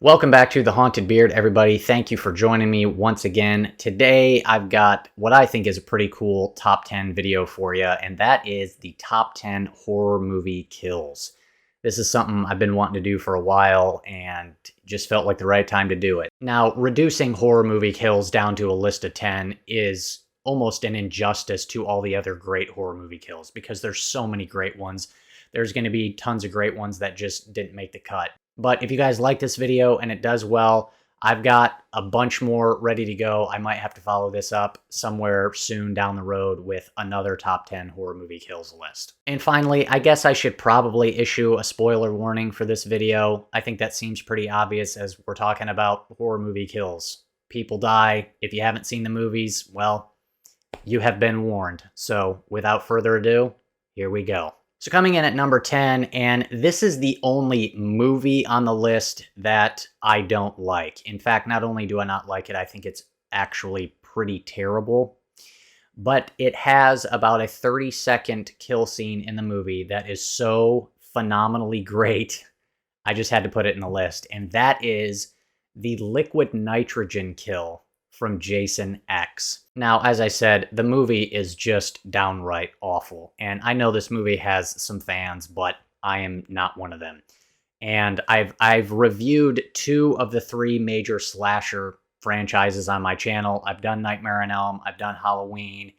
Welcome back to The Haunted Beard, everybody. Thank you for joining me once again. Today, I've got what I think is a pretty cool top 10 video for you, and that is the top 10 horror movie kills. This is something I've been wanting to do for a while and just felt like the right time to do it. Now, reducing horror movie kills down to a list of 10 is almost an injustice to all the other great horror movie kills because there's so many great ones. There's going to be tons of great ones that just didn't make the cut. But if you guys like this video and it does well, I've got a bunch more ready to go. I might have to follow this up somewhere soon down the road with another top 10 horror movie kills list. And finally, I guess I should probably issue a spoiler warning for this video. I think that seems pretty obvious as we're talking about horror movie kills. People die. If you haven't seen the movies, well, you have been warned. So without further ado, here we go. So coming in at number 10, and this is the only movie on the list that I don't like. In fact, not only do I not like it, I think it's actually pretty terrible. But it has about a 30-second kill scene in the movie that is so phenomenally great, I just had to put it in the list. And that is the liquid nitrogen kill from Jason X. Now, as I said, the movie is just downright awful. And I know this movie has some fans, but I am not one of them. And I've reviewed 2 of the 3 major slasher franchises on my channel. I've done Nightmare on Elm, I've done Halloween.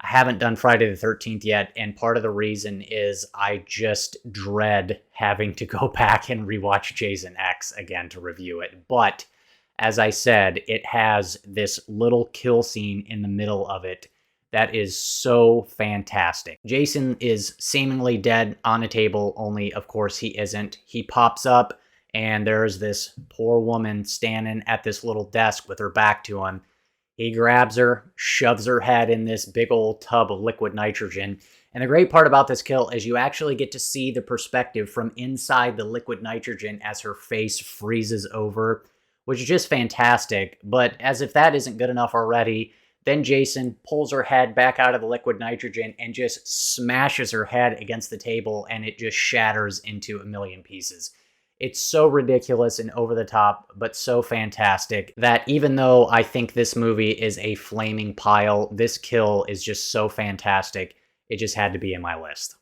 I haven't done Friday the 13th yet, and part of the reason is I just dread having to go back and rewatch Jason X again to review it. But as I said, it has this little kill scene in the middle of it that is so fantastic. Jason is seemingly dead on a table, only of course he isn't. He pops up and there's this poor woman standing at this little desk with her back to him. He grabs her, shoves her head in this big old tub of liquid nitrogen. And the great part about this kill is you actually get to see the perspective from inside the liquid nitrogen as her face freezes over, which is just fantastic. But as if that isn't good enough already, then Jason pulls her head back out of the liquid nitrogen and just smashes her head against the table, and it just shatters into a million pieces. It's so ridiculous and over the top, but so fantastic that even though I think this movie is a flaming pile, this kill is just so fantastic, it just had to be in my list.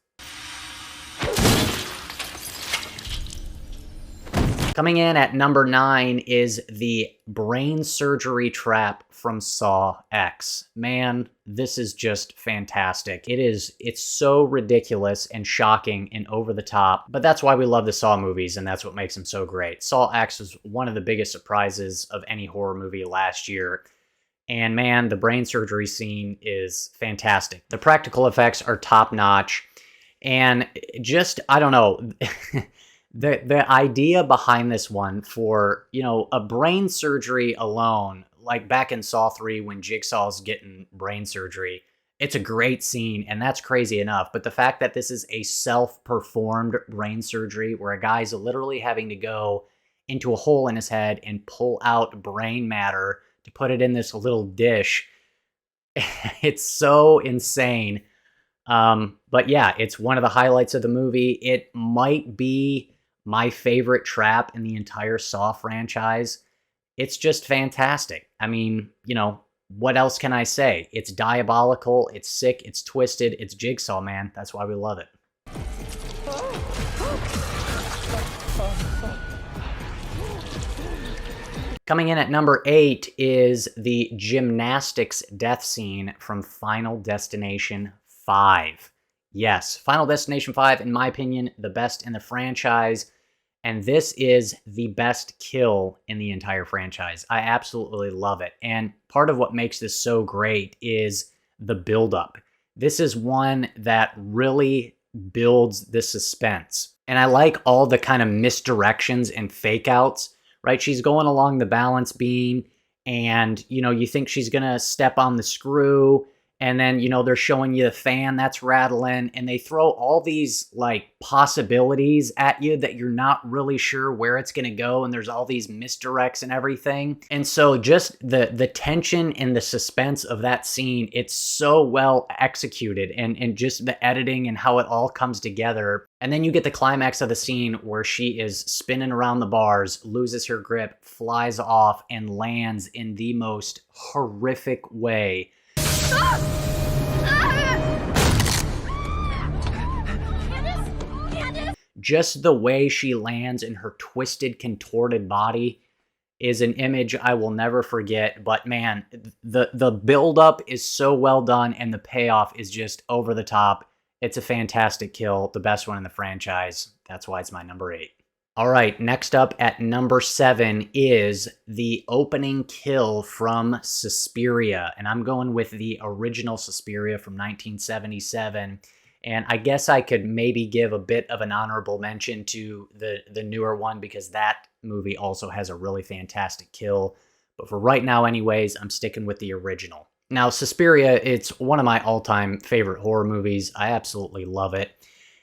Coming in at number 9 is the brain surgery trap from Saw X. Man, this is just fantastic. It's so ridiculous and shocking and over the top, but that's why we love the Saw movies, and that's what makes them so great. Saw X was one of the biggest surprises of any horror movie last year. And man, the brain surgery scene is fantastic. The practical effects are top-notch, and just, I don't know, The idea behind this one for, a brain surgery alone, like back in Saw 3 when Jigsaw's getting brain surgery, it's a great scene, and that's crazy enough. But the fact that this is a self-performed brain surgery where a guy's literally having to go into a hole in his head and pull out brain matter to put it in this little dish, it's so insane. But yeah, it's one of the highlights of the movie. It might be my favorite trap in the entire Saw franchise. It's just fantastic. I mean, what else can I say? It's diabolical, it's sick, it's twisted, it's Jigsaw, man. That's why we love it. Coming in at number 8 is the gymnastics death scene from Final Destination 5. Yes, Final Destination 5, in my opinion, the best in the franchise, and this is the best kill in the entire franchise. I absolutely love it, and part of what makes this so great is the buildup. This is one that really builds the suspense, and I like all the kind of misdirections and fake-outs, right? She's going along the balance beam, and, you think she's going to step on the screw, And then, you know, they're showing you the fan that's rattling, and they throw all these like possibilities at you that you're not really sure where it's going to go. And there's all these misdirects and everything. And so just the tension and the suspense of that scene, it's so well executed, and just the editing and how it all comes together. And then you get the climax of the scene where she is spinning around the bars, loses her grip, flies off, and lands in the most horrific way. Just the way she lands in her twisted, contorted body is an image I will never forget. But man, the buildup is so well done, and the payoff is just over the top. It's a fantastic kill, the best one in the franchise. That's why it's my number 8. All right, next up at number 7 is the opening kill from Susperia. And I'm going with the original Susperia from 1977. And I guess I could maybe give a bit of an honorable mention to the newer one, because that movie also has a really fantastic kill. But for right now anyways, I'm sticking with the original. Now, Susperia, it's one of my all-time favorite horror movies. I absolutely love it.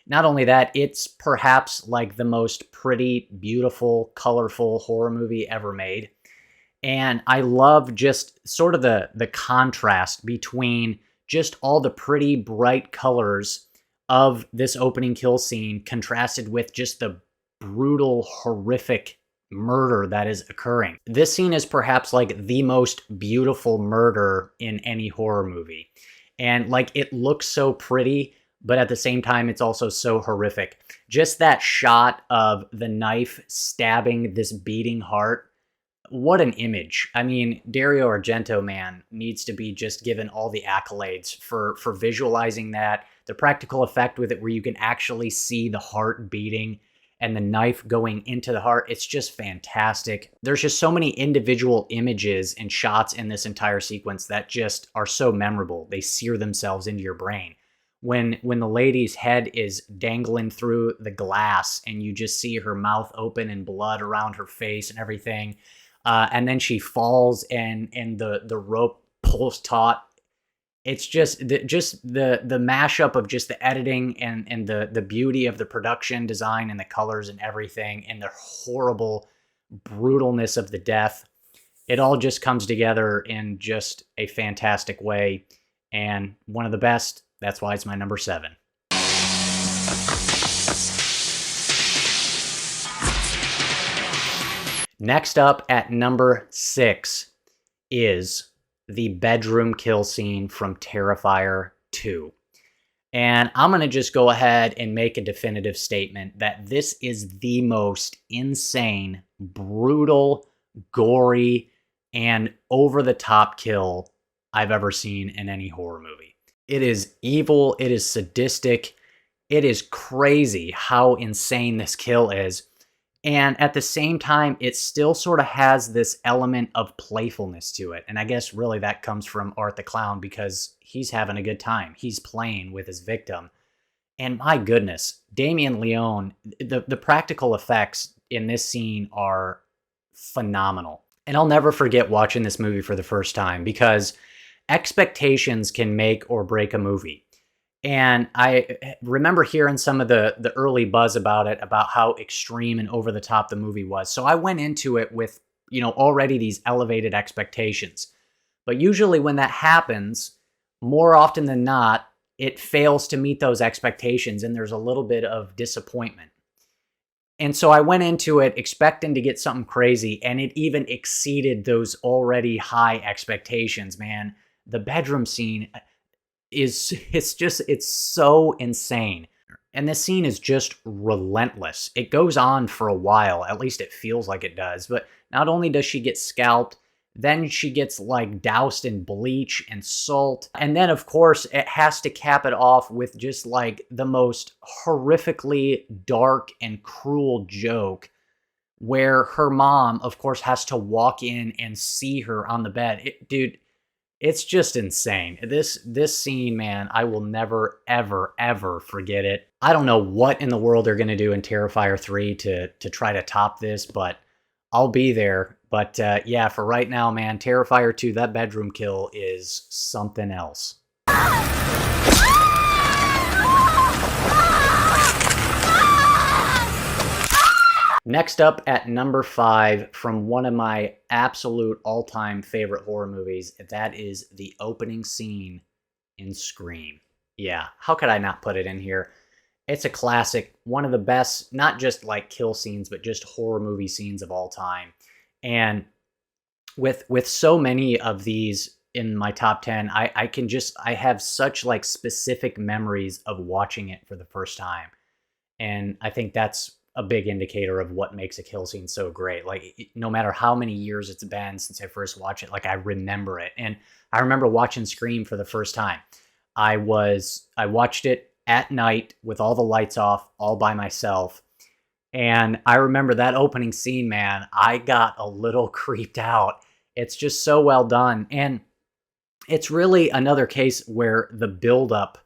Not only that, it's perhaps like the most pretty, beautiful, colorful horror movie ever made. And I love just sort of the contrast between just all the pretty, bright colors of this opening kill scene contrasted with just the brutal, horrific murder that is occurring. This scene is perhaps like the most beautiful murder in any horror movie. And like, it looks so pretty, but at the same time, it's also so horrific. Just that shot of the knife stabbing this beating heart, what an image. I mean, Dario Argento, man, needs to be just given all the accolades for visualizing that. The practical effect with it, where you can actually see the heart beating and the knife going into the heart, it's just fantastic. There's just so many individual images and shots in this entire sequence that just are so memorable. They sear themselves into your brain. When the lady's head is dangling through the glass and you just see her mouth open and blood around her face and everything, and then she falls and the rope pulls taut. It's just the mashup of just the editing and the beauty of the production design and the colors and everything, and the horrible brutalness of the death. It all just comes together in just a fantastic way, and one of the best. That's why it's my number 7. Next up at number 6 is the bedroom kill scene from Terrifier 2. And I'm going to just go ahead and make a definitive statement that this is the most insane, brutal, gory, and over-the-top kill I've ever seen in any horror movie. It is evil, it is sadistic, it is crazy how insane this kill is. And at the same time, it still sort of has this element of playfulness to it. And I guess really that comes from Art the Clown, because he's having a good time. He's playing with his victim. And my goodness, Damien Leone, the practical effects in this scene are phenomenal. And I'll never forget watching this movie for the first time, because expectations can make or break a movie. And I remember hearing some of the early buzz about it, about how extreme and over the top the movie was. So I went into it with, you know, already these elevated expectations. But usually when that happens, more often than not, it fails to meet those expectations, and there's a little bit of disappointment. And so I went into it expecting to get something crazy, and it even exceeded those already high expectations, man. The bedroom scene it's so insane. And this scene is just relentless. It goes on for a while, at least it feels like it does. But not only does she get scalped, then she gets like doused in bleach and salt. And then of course it has to cap it off with just like the most horrifically dark and cruel joke, where her mom of course has to walk in and see her on the bed. Dude, it's just insane. This scene, man, I will never, ever, ever forget it. I don't know what in the world they're going to do in Terrifier 3 to try to top this, but I'll be there. But yeah, for right now, man, Terrifier 2, that bedroom kill is something else. Next up at number 5 from one of my absolute all-time favorite horror movies, that is the opening scene in Scream. Yeah, how could I not put it in here? It's a classic, one of the best, not just like kill scenes, but just horror movie scenes of all time. And with so many of these in my top 10, I have such like specific memories of watching it for the first time. And I think that's a big indicator of what makes a kill scene so great. Like, no matter how many years it's been since I first watched it, like, I remember it. And I remember watching Scream for the first time. I watched it at night with all the lights off, all by myself. And I remember that opening scene, man, I got a little creeped out. It's just so well done. And it's really another case where the buildup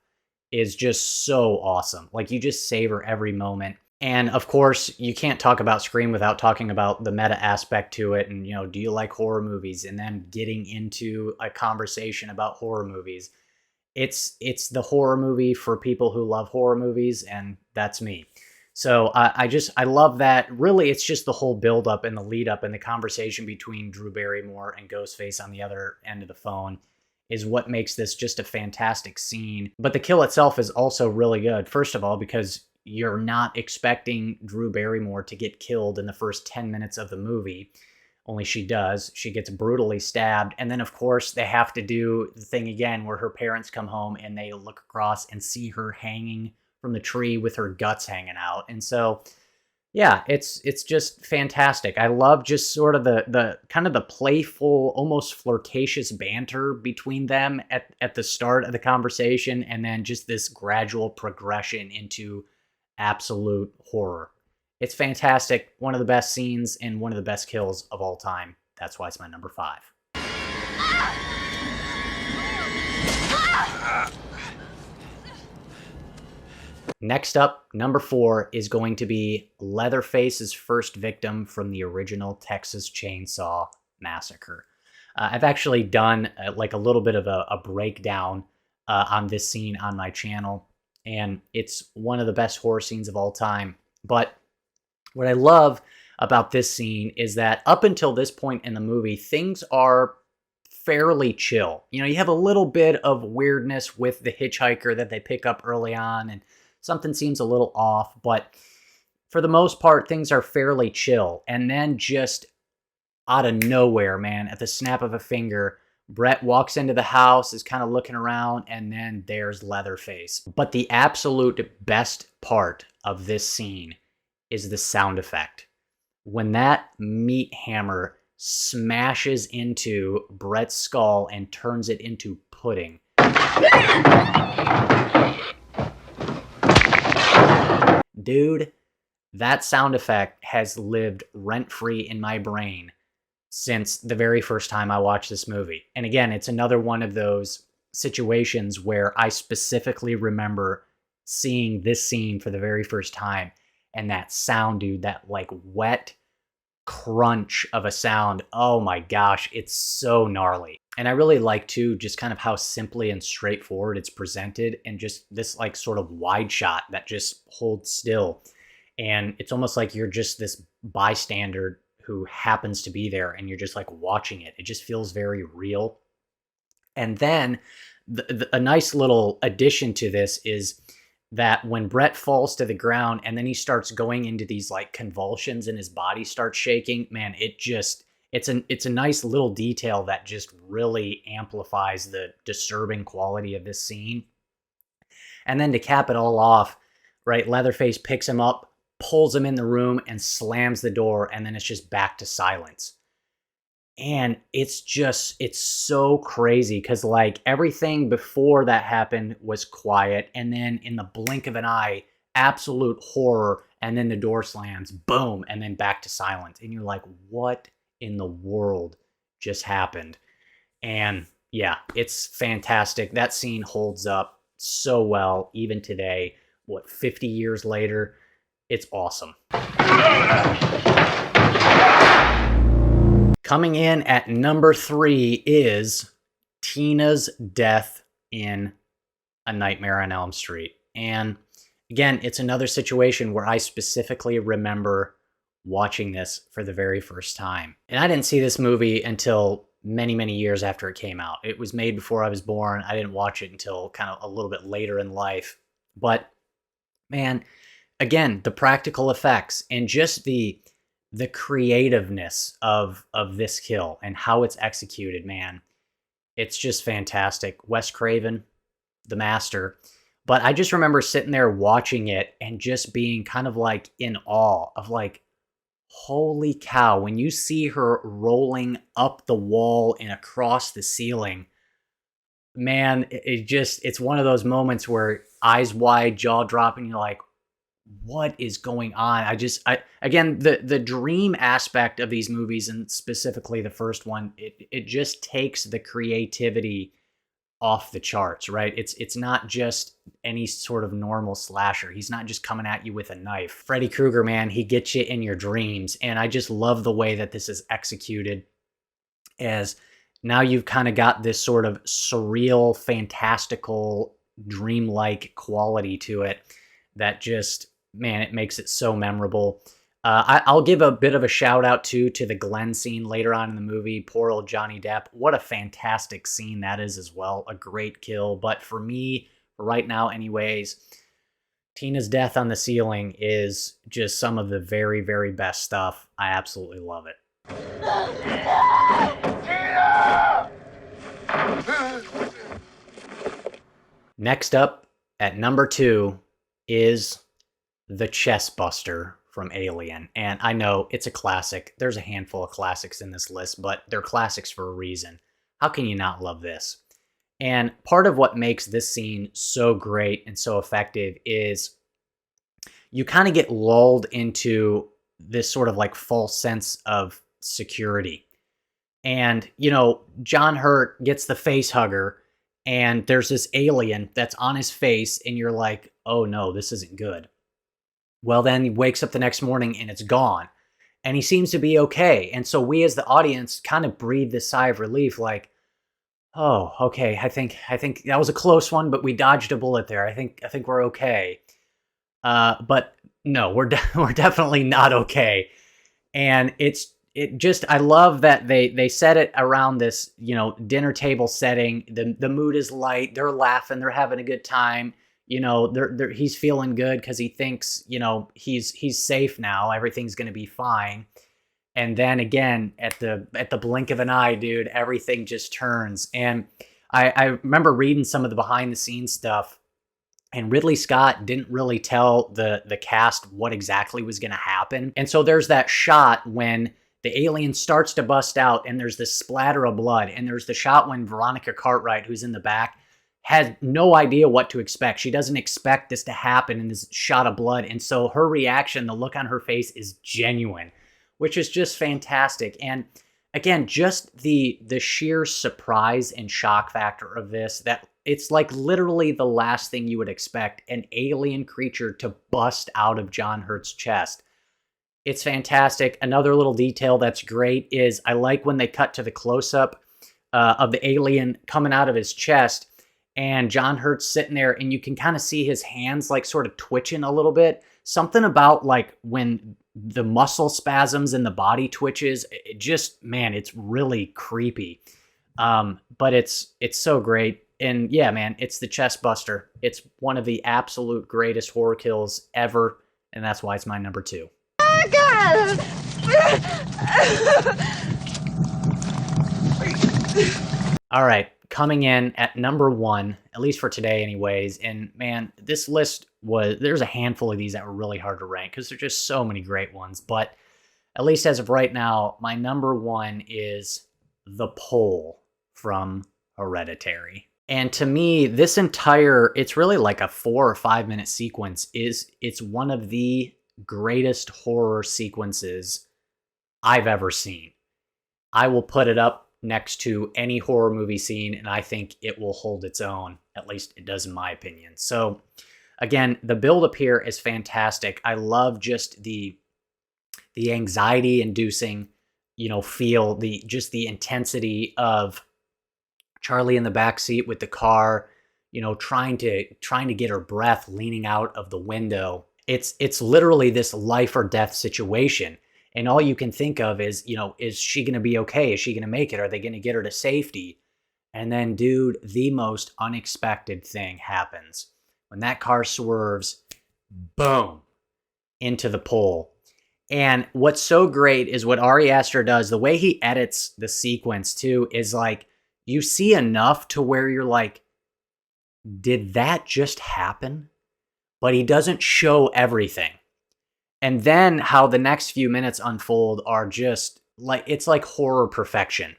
is just so awesome. Like, you just savor every moment. And of course, you can't talk about Scream without talking about the meta aspect to it. And, you know, do you like horror movies? And then getting into a conversation about horror movies. It's the horror movie for people who love horror movies, and that's me. So I love that. Really, it's just the whole build-up and the lead-up and the conversation between Drew Barrymore and Ghostface on the other end of the phone is what makes this just a fantastic scene. But the kill itself is also really good. First of all, because you're not expecting Drew Barrymore to get killed in the first 10 minutes of the movie. Only she does. She gets brutally stabbed. And then, of course, they have to do the thing again where her parents come home and they look across and see her hanging from the tree with her guts hanging out. And so, yeah, it's just fantastic. I love just sort of the kind of the playful, almost flirtatious banter between them at the start of the conversation, and then just this gradual progression into absolute horror. It's fantastic. One of the best scenes and one of the best kills of all time. That's why it's my number 5. Next up, number 4 is going to be Leatherface's first victim from the original Texas Chainsaw Massacre. I've actually done like a little bit of a breakdown on this scene on my channel, and it's one of the best horror scenes of all time. But what I love about this scene is that up until this point in the movie, things are fairly chill. You know, you have a little bit of weirdness with the hitchhiker that they pick up early on, and something seems a little off, but for the most part, things are fairly chill. And then just out of nowhere, man, at the snap of a finger, Brett walks into the house, is kind of looking around, and then there's Leatherface. But the absolute best part of this scene is the sound effect. When that meat hammer smashes into Brett's skull and turns it into pudding. Dude, that sound effect has lived rent-free in my brain since the very first time I watched this movie. And again, it's another one of those situations where I specifically remember seeing this scene for the very first time, and that sound, dude, that like wet crunch of a sound. Oh my gosh, it's so gnarly. And I really like too just kind of how simply and straightforward it's presented, and just this like sort of wide shot that just holds still. And it's almost like you're just this bystander who happens to be there, and you're just like watching it. It just feels very real. And then a nice little addition to this is that when Brett falls to the ground and then he starts going into these like convulsions and his body starts shaking, man, it's a nice little detail that just really amplifies the disturbing quality of this scene. And then to cap it all off, right, Leatherface picks him up, pulls him in the room, and slams the door, and then it's just back to silence. And it's so crazy because like everything before that happened was quiet, and then in the blink of an eye, absolute horror, and then the door slams, boom, and then back to silence. And you're like, what in the world just happened? And yeah, it's fantastic. That scene holds up so well even today. What, 50 years later? It's awesome. Coming in at number 3 is Tina's death in A Nightmare on Elm Street. And again, it's another situation where I specifically remember watching this for the very first time. And I didn't see this movie until many, many years after it came out. It was made before I was born. I didn't watch it until kind of a little bit later in life. But man, again, the practical effects and just the creativeness of this kill and how it's executed, man, it's just fantastic. Wes Craven, the master. But I just remember sitting there watching it and just being kind of like in awe of like, holy cow, when you see her rolling up the wall and across the ceiling, man, it's one of those moments where eyes wide, jaw dropping, you're like, what is going on? Again, the dream aspect of these movies, and specifically the first one, it just takes the creativity off the charts, right? It's not just any sort of normal slasher. He's not just coming at you with a knife. Freddy Krueger, man, he gets you in your dreams. And I just love the way that this is executed, as now you've kind of got this sort of surreal, fantastical, dreamlike quality to it that just, man, it makes it so memorable. I'll give a bit of a shout out too to the Glenn scene later on in the movie. Poor old Johnny Depp. What a fantastic scene that is as well. A great kill. But for me, right now anyways, Tina's death on the ceiling is just some of the very, very best stuff. I absolutely love it. Next up at number 2 is the Chest Buster from Alien. And I know it's a classic. There's a handful of classics in this list, but they're classics for a reason. How can you not love this? And part of what makes this scene so great and so effective is you kind of get lulled into this sort of like false sense of security. And, you know, John Hurt gets the face hugger and there's this alien that's on his face and you're like, oh no, this isn't good. Well, then he wakes up the next morning and it's gone. And he seems to be okay. And so we as the audience kind of breathe this sigh of relief like, oh, okay, I think that was a close one, but we dodged a bullet there. I think we're okay. But no, we're definitely not okay. And I love that they set it around this, you know, dinner table setting. The mood is light. They're laughing. They're having a good time. You know, he's feeling good because he thinks, you know, he's safe now. Everything's going to be fine. And then again, at the blink of an eye, dude, everything just turns. And I remember reading some of the behind the scenes stuff, and Ridley Scott didn't really tell the cast what exactly was going to happen. And so there's that shot when the alien starts to bust out and there's this splatter of blood. And there's the shot when Veronica Cartwright, who's in the back, has no idea what to expect. She doesn't expect this to happen in this shot of blood. And so her reaction, the look on her face is genuine, which is just fantastic. And again, just the sheer surprise and shock factor of this, that it's like literally the last thing you would expect, an alien creature to bust out of John Hurt's chest. It's fantastic. Another little detail that's great is I like when they cut to the close-up of the alien coming out of his chest, and John Hurt's sitting there, and you can kind of see his hands like sort of twitching a little bit. Something about like when the muscle spasms and the body twitches, it just, man, it's really creepy. But it's so great. And yeah, man, it's the Chest Buster. It's one of the absolute greatest horror kills ever, and that's why it's my number 2. Oh, God! All right, coming in at number 1, at least for today anyways, and man, this list there's a handful of these that were really hard to rank because there's just so many great ones, but at least as of right now, my number 1 is The Pole from Hereditary. And to me, this it's really like a 4 or 5 minute sequence. It's one of the greatest horror sequences I've ever seen. I will put it up next to any horror movie scene, and I think it will hold its own. At least it does in my opinion. So again, the build-up here is fantastic. I love just the anxiety-inducing, you know, feel, the intensity of Charlie in the backseat with the car, trying to get her breath, leaning out of the window. It's literally this life or death situation. And all you can think of is, is she going to be okay? Is she going to make it? Are they going to get her to safety? And then, dude, the most unexpected thing happens. When that car swerves, boom, into the pole. And what's so great is what Ari Aster does, the way he edits the sequence too, is like, you see enough to where you're like, did that just happen? But he doesn't show everything. And then how the next few minutes unfold are just like, it's like horror perfection.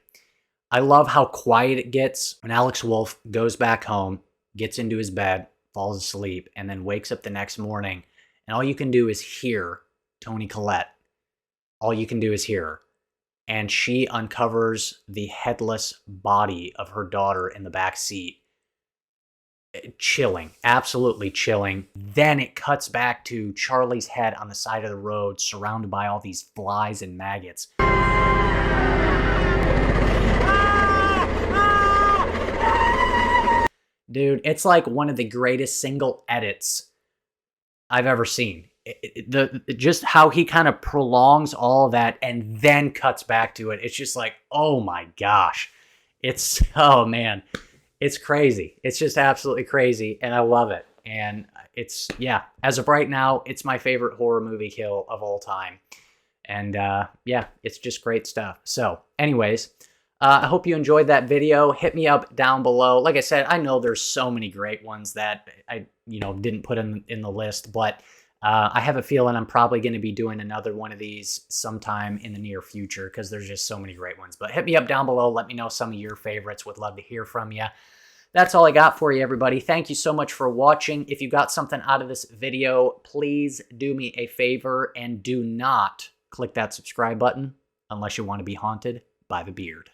I love how quiet it gets when Alex Wolff goes back home, gets into his bed, falls asleep, and then wakes up the next morning. And all you can do is hear Toni Collette. All you can do is hear her. And she uncovers the headless body of her daughter in the back seat. Chilling, absolutely chilling. Then it cuts back to Charlie's head on the side of the road, surrounded by all these flies and maggots. Dude, it's like one of the greatest single edits I've ever seen. Just how he kind of prolongs all that and then cuts back to it. It's just like, oh my gosh. Oh man. It's crazy. It's just absolutely crazy, and I love it. And it's, yeah, as of right now, it's my favorite horror movie kill of all time. And yeah, it's just great stuff. So anyways, I hope you enjoyed that video. Hit me up down below. Like I said, I know there's so many great ones that I didn't put in the list, but I have a feeling I'm probably going to be doing another one of these sometime in the near future because there's just so many great ones. But hit me up down below. Let me know some of your favorites. Would love to hear from you. That's all I got for you, everybody. Thank you so much for watching. If you got something out of this video, please do me a favor and do not click that subscribe button unless you want to be haunted by the beard.